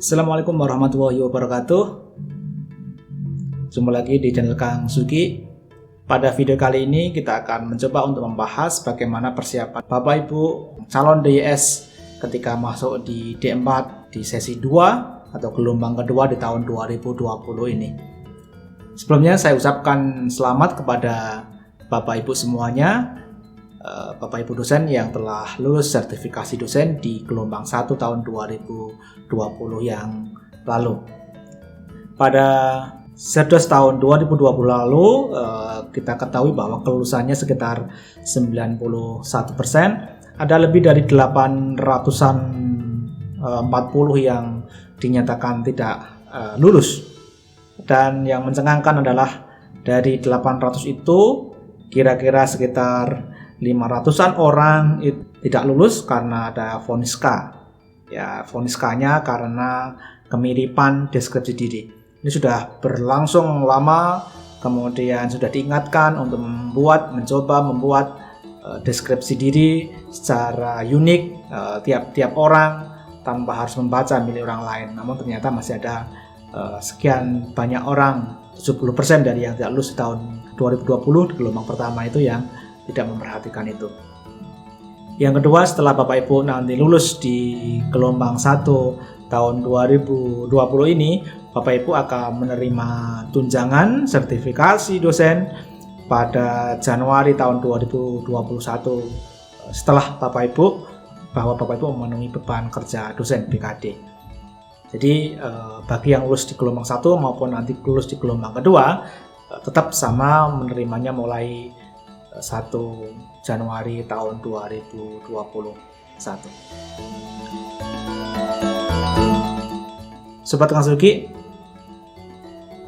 Assalamualaikum warahmatullahi wabarakatuh. Jumpa lagi di channel Kang Sugi. Pada video kali ini kita akan mencoba untuk membahas bagaimana persiapan Bapak Ibu calon DIS ketika masuk di D4 di sesi 2 atau gelombang kedua di tahun 2020 ini. Sebelumnya saya ucapkan selamat kepada Bapak Ibu semuanya, Bapak Ibu dosen yang telah lulus sertifikasi dosen di gelombang 1 tahun 2020 yang lalu. Pada Serdos tahun 2020 lalu, kita ketahui bahwa kelulusannya sekitar 91%, ada lebih dari 840 yang dinyatakan tidak lulus. Dan yang mencengangkan adalah dari 800 itu kira-kira sekitar 500-an orang tidak lulus karena ada vonis K. Ya, vonis K-nya karena kemiripan deskripsi diri. Ini sudah berlangsung lama, kemudian sudah diingatkan untuk mencoba membuat deskripsi diri secara unik tiap orang tanpa harus membaca milik orang lain. Namun ternyata masih ada sekian banyak orang, 70% dari yang tidak lulus di tahun 2020 di gelombang pertama itu yang tidak memperhatikan itu. Yang kedua, setelah Bapak Ibu nanti lulus di gelombang 1 tahun 2020 ini, Bapak Ibu akan menerima tunjangan sertifikasi dosen pada Januari tahun 2021 setelah Bapak Ibu memenuhi beban kerja dosen BKD. Jadi bagi yang lulus di gelombang 1 maupun nanti lulus di gelombang kedua tetap sama menerimanya mulai 1 Januari tahun 2021. Sobat Kang Sugi,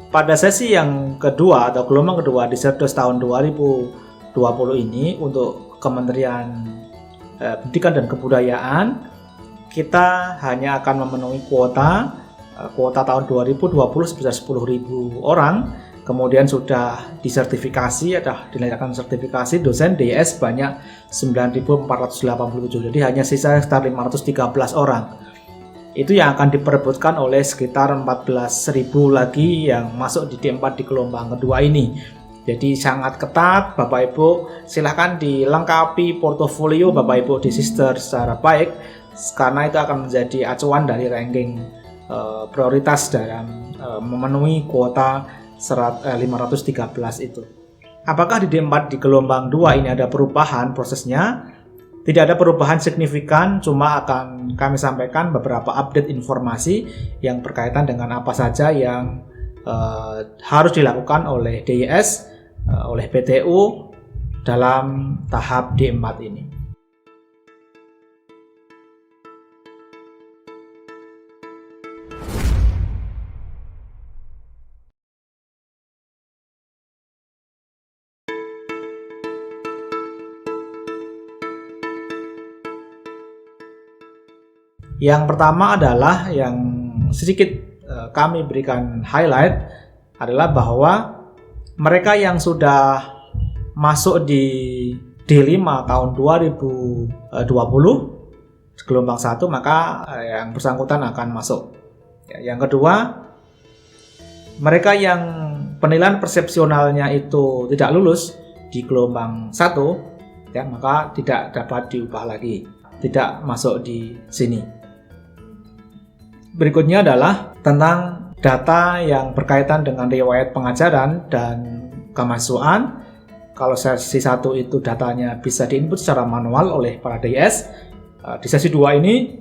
pada sesi yang kedua atau gelombang kedua di Serdos tahun 2020 ini untuk Kementerian Pendidikan dan Kebudayaan, kita hanya akan memenuhi kuota tahun 2020 sebesar 10.000 orang. Kemudian sudah disertifikasi, ada dilakukan sertifikasi dosen DIS banyak 9.487. Jadi hanya sisa sekitar 513 orang. Itu yang akan diperebutkan oleh sekitar 14.000 lagi yang masuk di D4 di gelombang kedua ini. Jadi sangat ketat, Bapak Ibu silahkan dilengkapi portofolio Bapak Ibu di Sister secara baik, karena itu akan menjadi acuan dari ranking prioritas dalam memenuhi kuota 513 itu. Apakah di D4 di gelombang 2 ini ada perubahan prosesnya? Tidak ada perubahan signifikan, cuma akan kami sampaikan beberapa update informasi yang berkaitan dengan apa saja yang harus dilakukan oleh DIS, oleh PTU dalam tahap D4 ini. Yang pertama adalah yang sedikit kami berikan highlight adalah bahwa mereka yang sudah masuk di D5 tahun 2020 gelombang 1 maka yang bersangkutan akan masuk. Yang kedua, mereka yang penilaian persepsionalnya itu tidak lulus di gelombang 1 maka tidak dapat diubah lagi, tidak masuk di sini. Berikutnya adalah tentang data yang berkaitan dengan riwayat pengajaran dan kemahasiswaan. Kalau sesi 1 itu datanya bisa diinput secara manual oleh para DIS. Di sesi 2 ini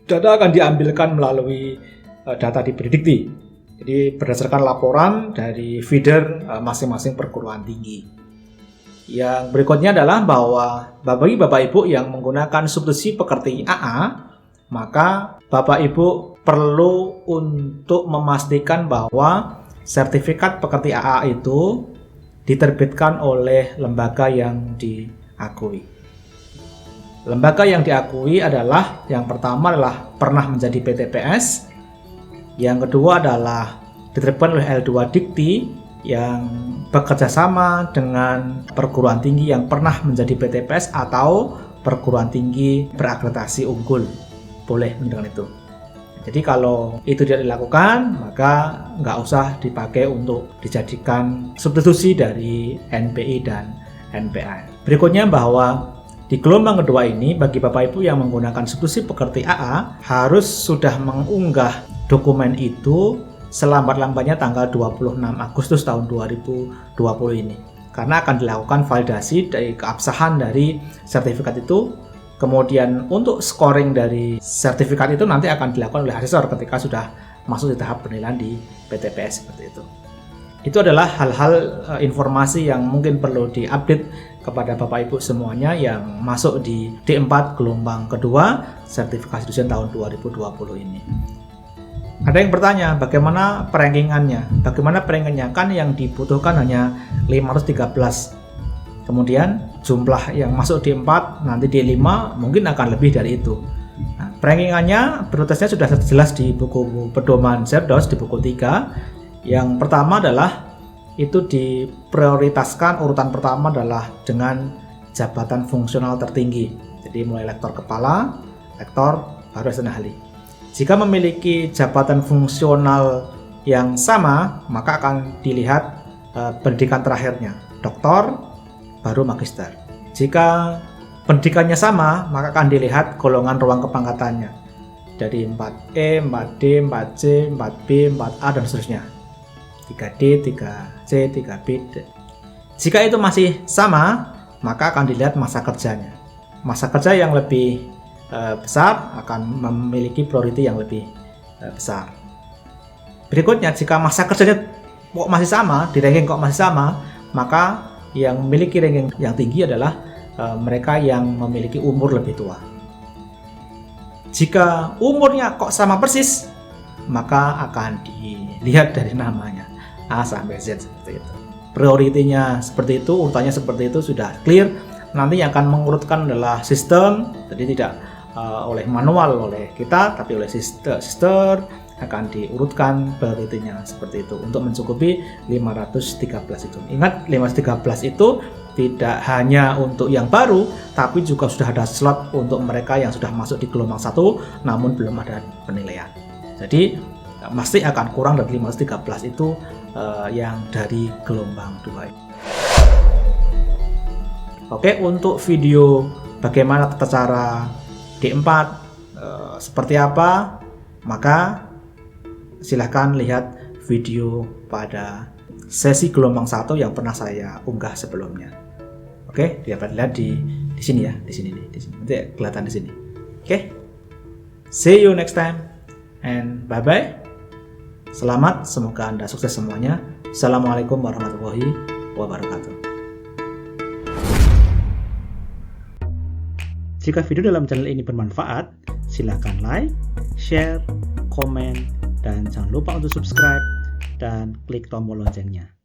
data akan diambilkan melalui data di Predikti. Jadi berdasarkan laporan dari feeder masing-masing perguruan tinggi. Yang berikutnya adalah bahwa bagi Bapak Ibu yang menggunakan substitusi pekerti AA, maka Bapak Ibu perlu untuk memastikan bahwa sertifikat pekerti AA itu diterbitkan oleh lembaga yang diakui. Lembaga yang diakui adalah yang pertama adalah pernah menjadi PTPS, yang kedua adalah diterbitkan oleh L2 Dikti yang bekerja sama dengan perguruan tinggi yang pernah menjadi PTPS atau perguruan tinggi berakreditasi unggul. Boleh dengan itu. Jadi kalau itu tidak dilakukan, maka nggak usah dipakai untuk dijadikan substitusi dari NPI dan NPA. Berikutnya bahwa di gelombang kedua ini, bagi Bapak Ibu yang menggunakan substitusi pekerti AA, harus sudah mengunggah dokumen itu selambat-lambatnya tanggal 26 Agustus tahun 2020 ini. Karena akan dilakukan validasi dari keabsahan dari sertifikat itu. Kemudian untuk scoring dari sertifikat itu nanti akan dilakukan oleh asesor ketika sudah masuk di tahap penilaian di PTPS seperti itu. Itu adalah hal-hal informasi yang mungkin perlu diupdate kepada Bapak Ibu semuanya yang masuk di D4 gelombang kedua sertifikasi dosen tahun 2020 ini. Ada yang bertanya, bagaimana perankingannya? Bagaimana perankingannya? Kan yang dibutuhkan hanya 513. Kemudian jumlah yang masuk D4 nanti D5 mungkin akan lebih dari itu. Nah, perankingannya prioritasnya sudah jelas di buku pedoman Serdos di buku 3. Yang pertama adalah itu diprioritaskan, urutan pertama adalah dengan jabatan fungsional tertinggi. Jadi mulai lektor kepala, lektor, baru asisten ahli. Jika memiliki jabatan fungsional yang sama, maka akan dilihat pendidikan terakhirnya, doktor, baru magister. Jika pendidikannya sama, maka akan dilihat golongan ruang kepangkatannya. Dari 4E, 4D, 4C, 4B, 4A, dan seterusnya. 3D, 3C, 3B. Jika itu masih sama, maka akan dilihat masa kerjanya. Masa kerja yang lebih besar akan memiliki priority yang lebih besar. Berikutnya, jika masa kerjanya kok masih sama, di ranking kok masih sama, maka yang memiliki ranking yang tinggi adalah mereka yang memiliki umur lebih tua. Jika umurnya kok sama persis, maka akan dilihat dari namanya A sampai Z seperti itu. Prioritinya seperti itu, urutannya seperti itu sudah clear. Nanti yang akan mengurutkan adalah sistem, jadi tidak oleh manual oleh kita, tapi oleh sister akan diurutkan prioritinya seperti itu untuk mencukupi 513 itu. Ingat, 513 itu tidak hanya untuk yang baru, tapi juga sudah ada slot untuk mereka yang sudah masuk di gelombang 1 namun belum ada penilaian. Jadi pasti akan kurang dari 513 itu yang dari gelombang 2. Oke, untuk video bagaimana tata cara D4 seperti apa, maka silahkan lihat video pada sesi gelombang 1 yang pernah saya unggah sebelumnya. Oke, dapat lihat di sini ya, di sini. Nanti kelihatan di sini. Oke. See you next time and bye bye. Selamat, semoga Anda sukses semuanya. Assalamualaikum warahmatullahi wabarakatuh. Jika video dalam channel ini bermanfaat, silakan like, share, komen, dan jangan lupa untuk subscribe dan klik tombol loncengnya.